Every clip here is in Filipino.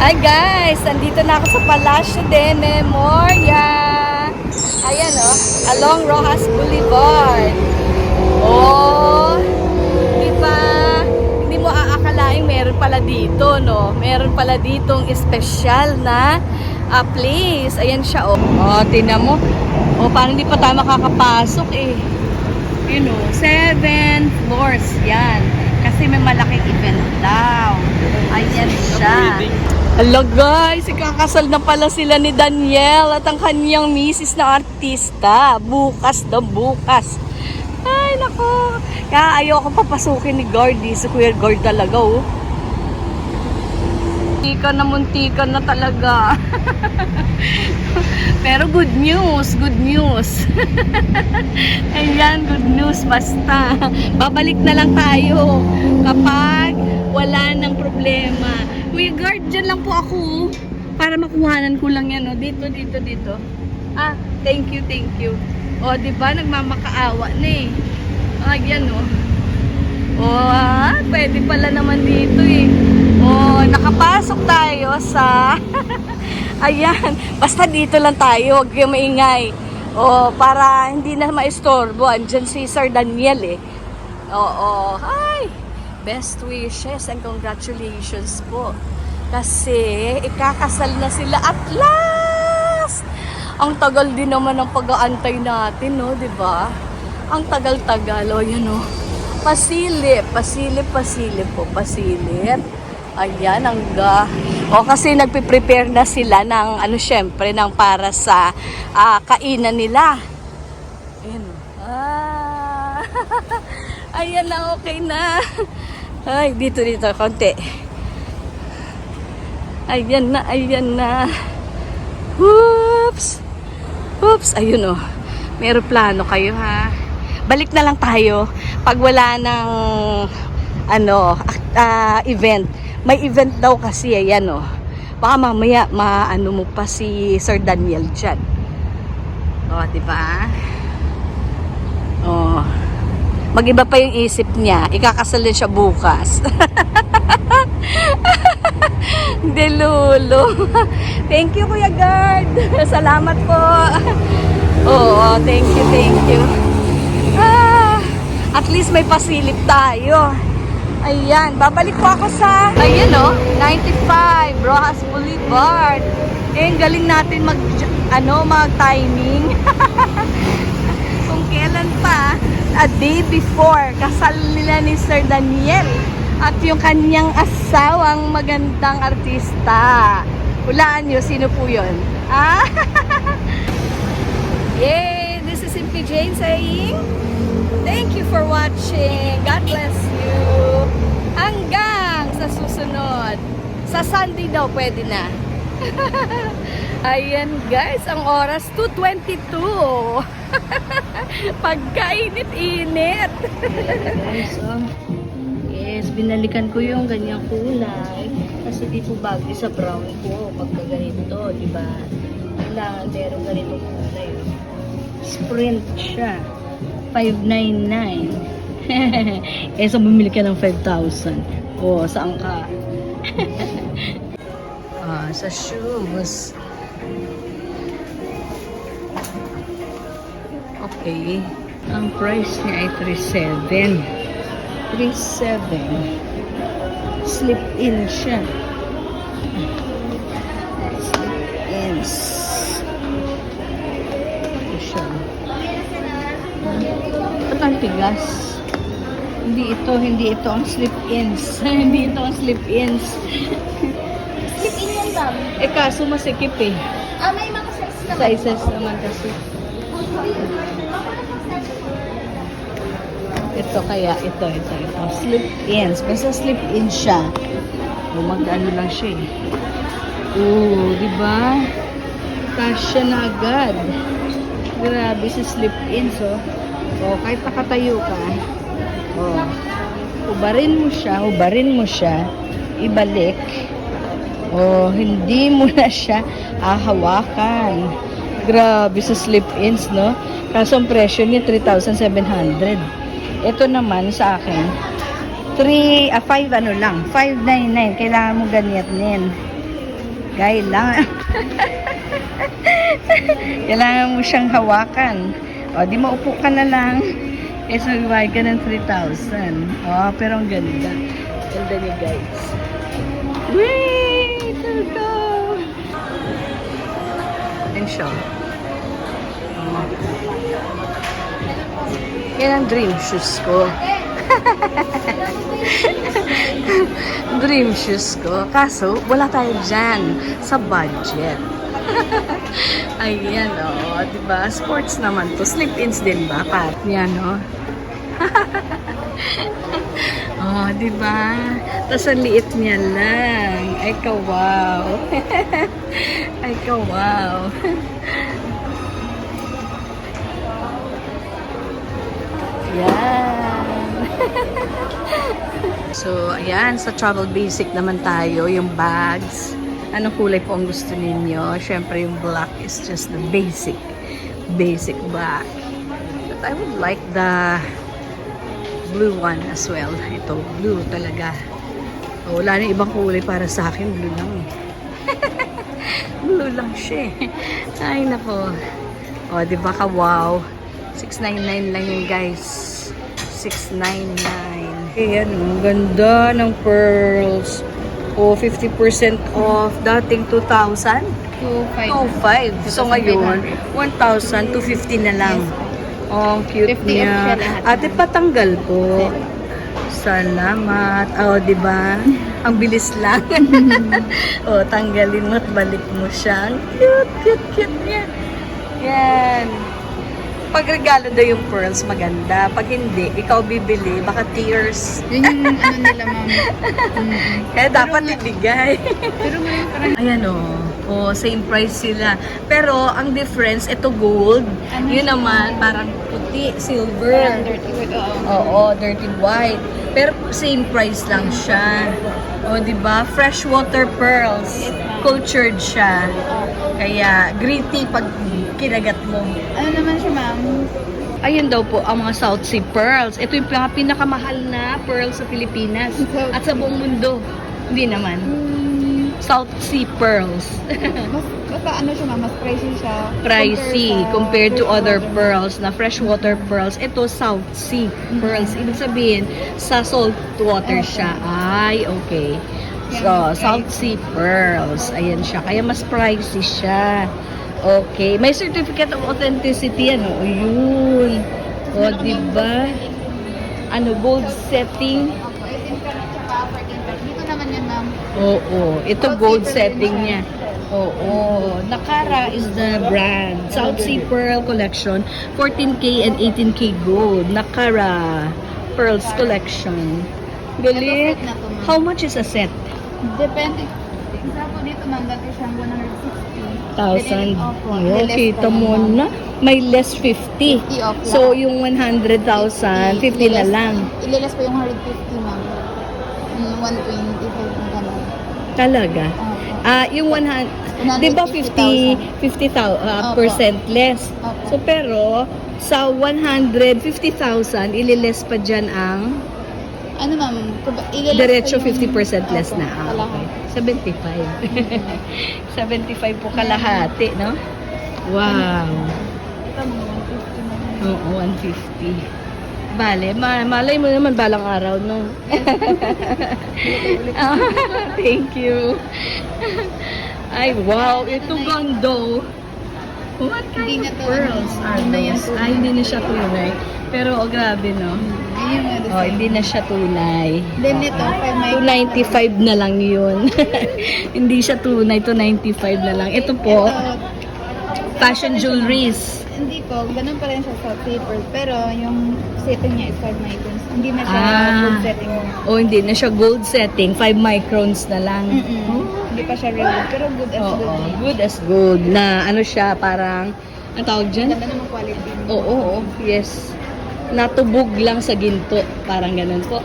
Hi guys! Nandito na ako sa Palacio de Memoria. Ayan along Rojas Boulevard. Oh, di ba? Hindi mo aakalain meron pala dito, no? Meron pala ditong espesyal na place. Ayan siya, oh. Oh, tingnan mo. Oh, parang hindi pa tayo makakapasok, eh. You know, 7 floors yan. Kasi may malaking event daw. Ayan siya. Hello guys, ikakasal na pala sila ni Daniel at ang kanyang misis na artista. Bukas daw, bukas. Ay, nako. Kaya ayaw akong papasukin ni Gordy. Si Kuya Gord talaga, oh. Muntikan na talaga. Pero good news, good news. Ayan, good news basta. Babalik na lang tayo kapag wala nang problema. Kuya Guard, dyan lang po ako para makuhanan ko lang yan. Dito. Ah, thank you. O, diba? Nagmamakaawa na eh. Ayan pwede pala naman dito eh. Nakapasok tayo sa ayan, basta dito lang tayo, huwag kayong maingay. Para hindi na maistorbo. Andyan si Sir Daniel eh. Hi! Best wishes and congratulations po. Kasi ikakasal na sila at last! Ang tagal din naman ng pag-aantay natin, no? Diba? Ang tagal-tagal. Yan pasilip po. Ayan, kasi nagpe-prepare na sila ng syempre, ng para sa kainan nila. Ayan. Ayan na, okay na. Ay, dito, konti. Ayan na. Oops, ayun may plano kayo, ha? Balik na lang tayo pag wala ng event. May event daw kasi, ayan baka mamaya mo pa si Sir Daniel dyan. Diba? Mag-iba pa yung isip niya. Ikakasal din siya bukas. Delulo. Thank you, Kuya Guard. Salamat po. Thank you. At least may pasilip tayo. Ayan, babalik po ako sa 95 Rojas Boulevard. Galing natin mag-timing. Kung kailan pa, a day before, kasal nila ni Sir Daniel at yung kanyang asawang magandang artista. Hulaan nyo, sino po yun? Yay! This is Simply Jane saying, thank you for watching. God bless you. Hanggang sa susunod. Sa Sunday daw, pwede na. Ayan guys, ang oras 2:22. Pagkainit-init. Yes, binalikan ko yung ganyang kulay. Kasi di po bagay sa brown ko pagka ganito, diba? Kailangan meron ganito kulay. Sprint siya. 599. So bumili ka ng 5,000. Saan ka? Sa shoes. Okay. Ang price niya ay 37. Slip-in siya. Slip-ins. Ito siya. Ito ang tigas. Hindi ito ang slip-ins. Hindi ito ang slip-ins. Slip-in yan, Bob. Kaso masikip eh. May mga size naman. Sizes naman kasi. Ito. Slip-ins. Basta slip-in siya. Mag-ano lang siya eh. Diba? Kasya na agad. Grabe si slip-ins, kahit nakatayo ka. Hubarin mo siya. Ibalik. Hindi mo na siya hahawakan. Grabe sa slip-ins, no? Kaso ang presyo niya 3,700. Ito naman sa akin 599. Kailangan mo ganyanin. Kailangan. Kailangan mo siyang hawakan. O, di maupo ka na lang. Eh, so, iwag ka ng 3,000. O, pero ang ganda. Ganda niya, guys. Wait! Go! Yan siya. Yan ang dream shoes ko. Dream shoes ko. Kaso, wala tayo dyan sa budget. Ayan, o. Diba? Sports naman to. Slip-ins din ba? Yan, o. Oh, diba? Tapos ang liit niya lang. Ay, kawaw. Ay, kawaw. Yan. So, ayan. Sa Travel Basic naman tayo. Yung bags. Anong kulay po ang gusto ninyo? Siyempre, yung black is just the basic. Basic black. But I would like the blue one as well. Ito, blue talaga. O, wala na ibang kulay para sa akin. Blue lang eh. Blue lang siya eh. Ay, nako. O, di ba ka wow? 699 lang yun, guys. 699. Ayan, ang ganda ng pearls. O, 50% off. Dating 2,000? 2,500. So, ngayon, 1,000, 250 na lang. Oh, ang cute 50 niya. off siya lahat. Ate, patanggal po. Salamat. Oh, di ba? Ang bilis lang. Oh, tanggalin mo at balik mo siya. Ang cute, cute, cute niya. Yan. Pag regalo daw yung pearls, maganda. Pag hindi, ikaw bibili, baka tears. Yun yung ano nila, ma'am. Kaya dapat ibigay. Pero ngayon parang Ayan o. Oh, same price sila. Pero, ang difference, ito gold. Ano Yun siya? naman, parang puti, silver. parang dirty with, Oo, dirty white. Pero same price lang siya. O, di ba? Freshwater pearls. Yes, ma'am. Cultured siya. Kaya, gritty pag kinagat mo. Ano naman siya, ma'am? Ayun daw po ang mga South Sea pearls. Ito yung pinakamahal na pearls sa Pilipinas. At sa buong mundo. Hindi naman. South Sea pearls. Basta ano siya, ma'am? Mas pricey siya. Pricey compared to other pearls na freshwater pearls. Ito South Sea pearls. Ibig sabihin, sa salt water siya. Ay, okay. So, South Sea pearls. Ayan siya. Kaya mas pricey siya. Okay. May certificate of authenticity. Ano? O, yun. O, diba? Ano, gold setting. Dito naman yan, ma'am. Oo. Ito gold setting niya. Oo. Nakara is the brand. South Sea Pearl Collection. 14K and 18K gold. Nakara Pearls Collection. Galing. Ito set na to, ma'am. How much is a set? Depende. Example dito, ma'am, dati siyang 160. 1,000. Opo. Oh, Less kita pa mo yun, na. May less 50. 50 off So, lahat. yung 100,000, 50 na lang. Ililas pa yung 150, ma'am. Yung 125 na gano'n. Talaga. Opo. Yung 100, di ba 50,000 percent less? Opo. So, pero, sa 150,000, ililes pa dyan ang Ano, ma'am? Ililas diretso pa yung- 50% less Opo, na. Ah, okay. kalahati. 75. 75 po kalahati, no? Wow. Ito, mga 150 na. Oo, 150. Bale, malay mo naman balang araw, no? Ah, thank you. Ay, wow. Ito gando. What kind Hindi na of to, pearls ano, are hindi na yan those? tunay. Ay, hindi na siya tunay. Pero, oh, grabe, no? Ayun nga, Oh, hindi na siya tunay. Then ito, 295 na lang yun. Hindi siya tunay, 295 na lang. Ito po, fashion jewelries. Hindi po, ganun pa rin siya sa paper. Pero yung setting niya is 5 microns. Hindi na siya full setting. Oh, hindi na siya gold setting. 5 microns na lang. Hindi pa siya real. Pero good as Oo, good. good as good. Na ano siya, parang, ang tawag dyan? Ganda naman quality. Oo, yes. Natubog lang sa ginto. Parang ganun po.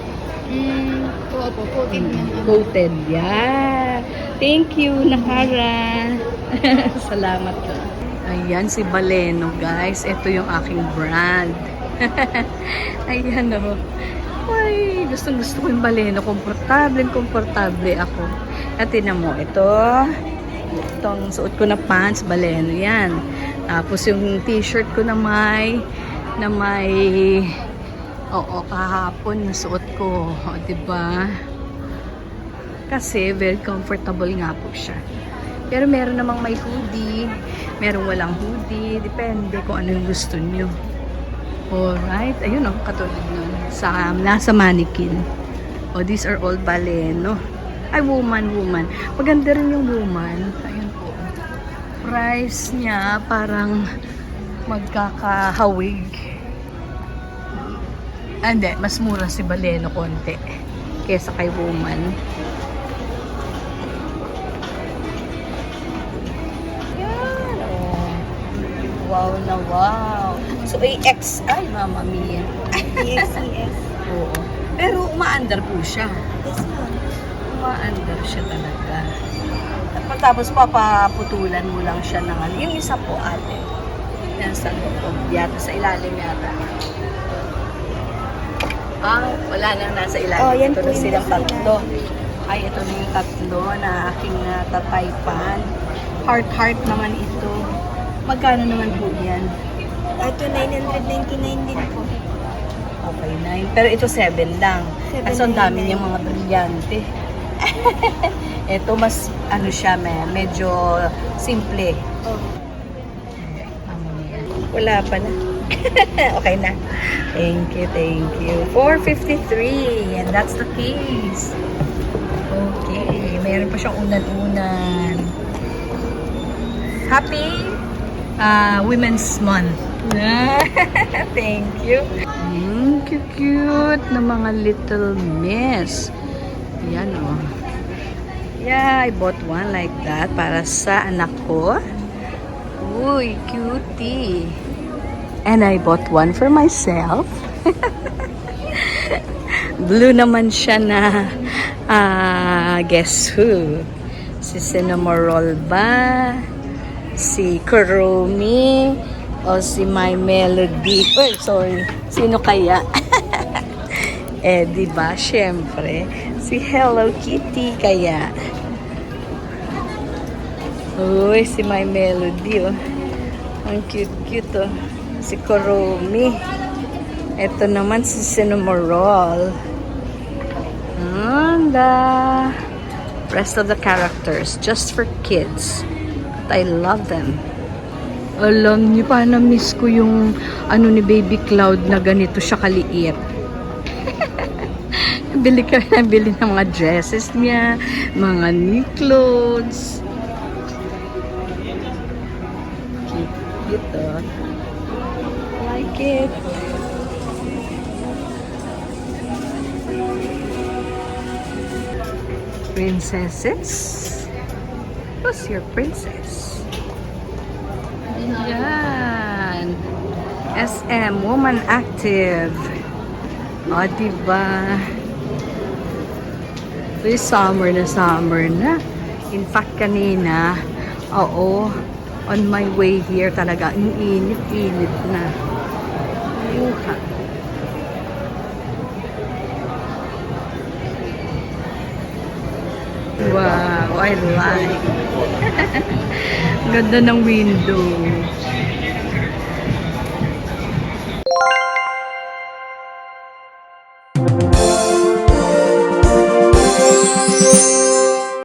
Oo po, coated yan. Coated. Yeah. Thank you, Nakara. Salamat po. Ayan si Baleno, guys. Ito yung aking brand. Ayan o. Ay, gusto ko yung Baleno. Komportable ako. At tinan mo, ito. Itong suot ko na pants, baleno yan. Tapos yung t-shirt ko na may oo, kahapon nasuot ko. O, diba? Kasi very comfortable nga po siya. Pero meron namang may hoodie, meron walang hoodie, depende kung ano yung gusto nyo. Alright, ayun o, katulad nun. Nasa mannequin. Oh, these are all baleno. Ay, woman. Maganda rin yung woman. Ayun po. Price niya parang magkakahawig. Hindi, mas mura si baleno konti kesa kay woman. Yan, oh. Wow na wow. So, AX, ay, mama mia. Yes. Oo. Pero umaandar po siya. Yes, ma'am. Umaandar siya talaga. Tapos papaputulan mo lang siya ng ano. Yung isa po ate. Yan sa loob. Yata sa ilalim yata. Wala nang nasa ilalim. Oh, yan ito po na yung silang nasa tatlo. Ay, ito na yung tatlo na aking tataypan. Heart naman ito. Magkano naman po yan? Ito 999 din po. Okay, 9. Pero ito 7 lang. Kaso ang dami 799. niyang mga brilyante. Ito mas, ano siya, medyo simple. Oh. Wala pa na. Okay na. Thank you. 453. And that's the case. Okay. Mayroon pa siyang unan-unan. Happy Women's Month. Thank you. Cute na mga little miss. Yan o. Yeah, I bought one like that para sa anak ko. Uy, cutie. And I bought one for myself. Blue naman siya na guess who? Si Cinnamoroll ba? Si Kurumi? O si My Melody? Oh, sorry. Sino kaya? Diba? Siyempre. Si Hello Kitty kaya. Uy, si My Melody, oh. Ang cute, oh. Si Kurumi. Ito naman si Cinnamoroll. And the rest of the characters, just for kids. But I love them. Alam niyo pa, na-miss ko yung ano ni Baby Cloud na ganito siya kaliit. Bili ng mga dresses niya, mga new clothes. Cute, oh. Like it. Princesses? Who's your princess? Yan. SM, Woman Active. O, diba? Ito yung summer na. In fact, kanina, oo, on my way here talaga, init na. Yuha. Wow, I like. Ganda ng window.